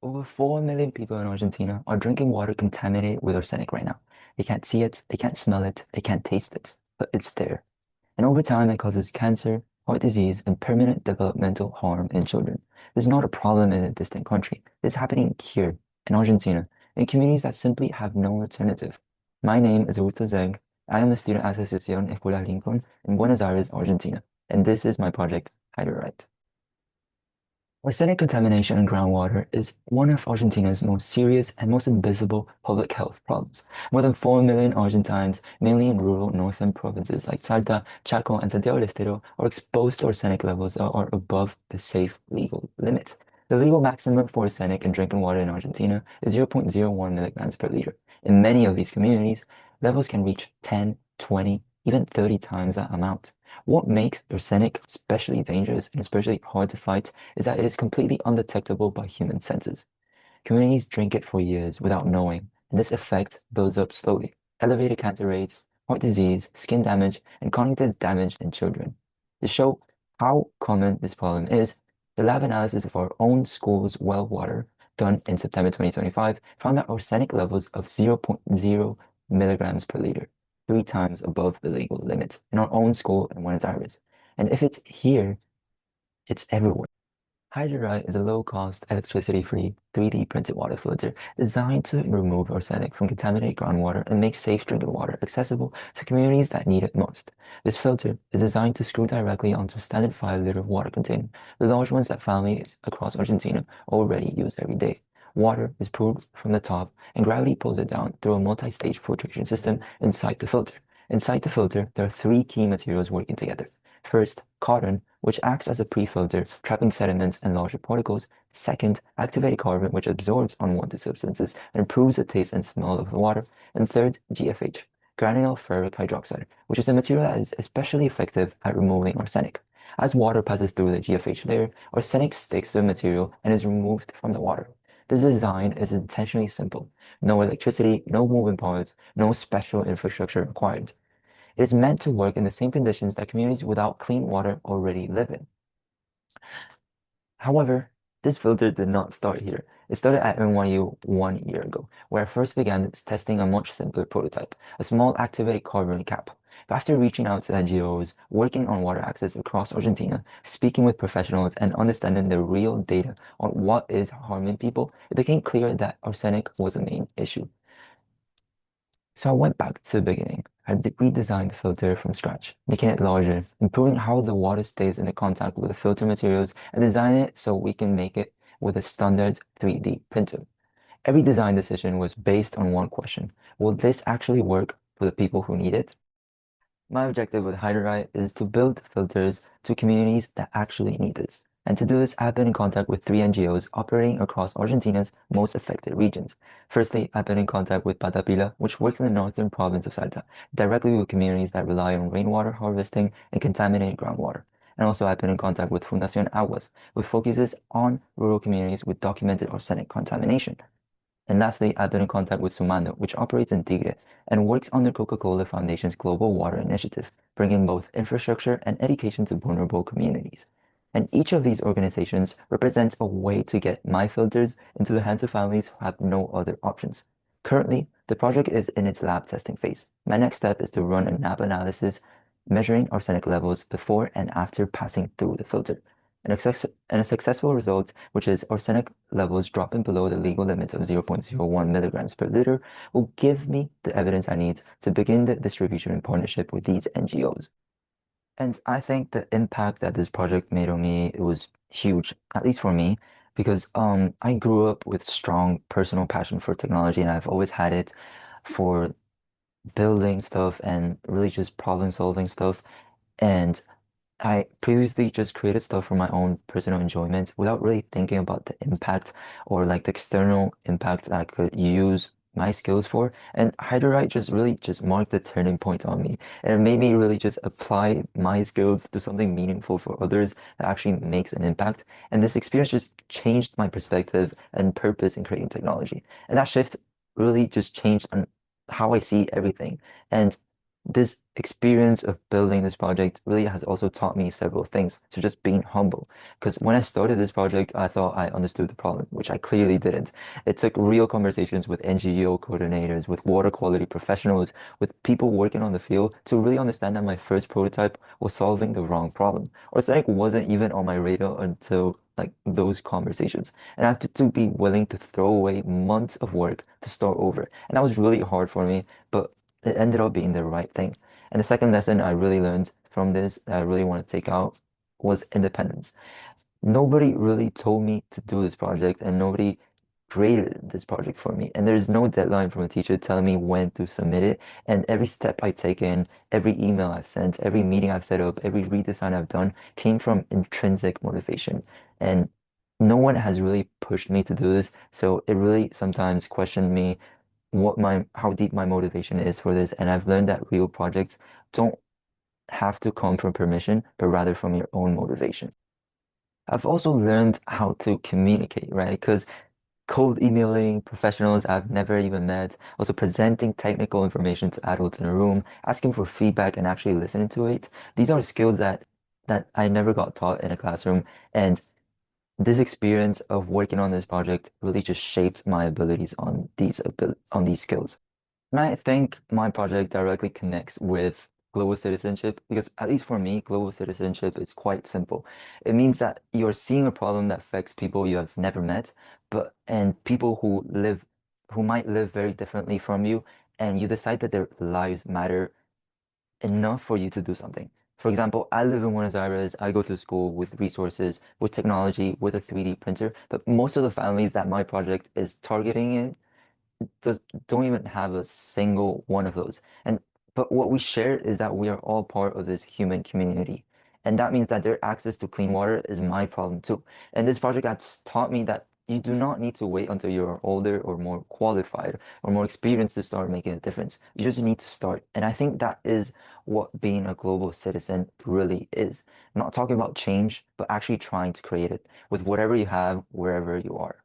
Over 4 million people in Argentina are drinking water contaminated with arsenic right now. They can't see it, they can't smell it, they can't taste it, but it's there. And over time, it causes cancer, heart disease, and permanent developmental harm in children. This is not a problem in a distant country. This is happening here in Argentina, in communities that simply have no alternative. My name is Zeg. I am a student at Asociacion Escuelas in Buenos Aires, Argentina, and this is my project, HydraRight. Arsenic contamination in groundwater is one of Argentina's most serious and most invisible public health problems. More than 4 million Argentines, mainly in rural northern provinces like Salta, Chaco, and Santiago del Estero, are exposed to arsenic levels that are above the safe legal limit. The legal maximum for arsenic in drinking water in Argentina is 0.01 milligrams per liter. In many of these communities, levels can reach 10, 20, even 30 times that amount. What makes arsenic especially dangerous and especially hard to fight is that it is completely undetectable by human senses. Communities drink it for years without knowing, and this effect builds up slowly. Elevated cancer rates, heart disease, skin damage, and cognitive damage in children. To show how common this problem is, the lab analysis of our own school's well water done in September 2025 found that arsenic levels of zero point zero milligrams per liter, 3 times above the legal limit in our own school in Buenos Aires. And if it's here, it's everywhere. HydraRight is a low-cost, electricity-free, 3D printed water filter designed to remove arsenic from contaminated groundwater and make safe drinking water accessible to communities that need it most. This filter is designed to screw directly onto a standard 5-liter water container, the large ones that families across Argentina already use every day. Water is poured from the top, and gravity pulls it down through a multi-stage filtration system inside the filter. Inside the filter, there are 3 key materials working together. First, cotton, which acts as a pre-filter, trapping sediments and larger particles. Second, activated carbon, which absorbs unwanted substances and improves the taste and smell of the water. And third, GFH, Granular Ferric Hydroxide, which is a material that is especially effective at removing arsenic. As water passes through the GFH layer, arsenic sticks to the material and is removed from the water. This design is intentionally simple. No electricity, no moving parts, no special infrastructure required. It is meant to work in the same conditions that communities without clean water already live in. However, this filter did not start here. It started at NYU 1 year ago, where I first began testing a much simpler prototype, a small activated carbon cap. But after reaching out to NGOs, working on water access across Argentina, speaking with professionals, and understanding the real data on what is harming people, it became clear that arsenic was the main issue. So I went back to the beginning. I redesigned the filter from scratch, making it larger, improving how the water stays in the contact with the filter materials, and designing it so we can make it with a standard 3D printer. Every design decision was based on one question. Will this actually work for the people who need it? My objective with HydraRight is to build filters to communities that actually need this. And to do this, I've been in contact with 3 NGOs operating across Argentina's most affected regions. Firstly, I've been in contact with Pila, which works in the northern province of Salta, directly with communities that rely on rainwater harvesting and contaminated groundwater. And also, I've been in contact with Fundacion Aguas, which focuses on rural communities with documented arsenic contamination. And lastly, I've been in contact with Sumando, which operates in Tigre and works under Coca-Cola Foundation's Global Water Initiative, bringing both infrastructure and education to vulnerable communities. And each of these organizations represents a way to get my filters into the hands of families who have no other options. Currently, the project is in its lab testing phase. My next step is to run a NAP analysis measuring arsenic levels before and after passing through the filter. And a successful result, which is arsenic levels dropping below the legal limit of 0.01 milligrams per liter, will give me the evidence I need to begin the distribution in partnership with these NGOs. And I think the impact that this project made on me, it was huge, at least for me, because I grew up with strong personal passion for technology, and I've always had it for building stuff and really just problem solving stuff. And I previously just created stuff for my own personal enjoyment without really thinking about the impact or like the external impact that I could use my skills for. And HydraRight just really just marked the turning point on me. And it made me really just apply my skills to something meaningful for others that actually makes an impact. And this experience just changed my perspective and purpose in creating technology. And that shift really just changed on how I see everything. And This experience of building this project really has also taught me several things. So just being humble. Because when I started this project, I thought I understood the problem, which I clearly didn't. It took real conversations with NGO coordinators, with water quality professionals, with people working on the field to really understand that my first prototype was solving the wrong problem. Arsenic wasn't even on my radar until like those conversations. And I had to be willing to throw away months of work to start over. And that was really hard for me, but it ended up being the right thing. And the second lesson I really learned from this that I really want to take out was independence. Nobody really told me to do this project and nobody graded this project for me. And there's no deadline from a teacher telling me when to submit it. And every step I take in, every email I've sent, every meeting I've set up, every redesign I've done came from intrinsic motivation. And no one has really pushed me to do this. So it really sometimes questioned me how deep my motivation is for this. And I've learned that real projects don't have to come from permission, but rather from your own motivation. I've also learned how to communicate, right? Because cold emailing professionals I've never even met, also presenting technical information to adults in a room, asking for feedback and actually listening to it. These are skills that I never got taught in a classroom. And this experience of working on this project really just shaped my abilities on on these skills. And I think my project directly connects with global citizenship because, at least for me, global citizenship is quite simple. It means that you're seeing a problem that affects people you have never met, and people who might live very differently from you, and you decide that their lives matter enough for you to do something. For example, I live in Buenos Aires. I go to school with resources, with technology, with a 3D printer, but most of the families that my project is targeting does don't even have a single one of those. And but what we share is that we are all part of this human community. And that means that their access to clean water is my problem too. And this project has taught me that you do not need to wait until you're older or more qualified or more experienced to start making a difference. You just need to start. And I think that is what being a global citizen really is. I'm not talking about change, but actually trying to create it with whatever you have, wherever you are.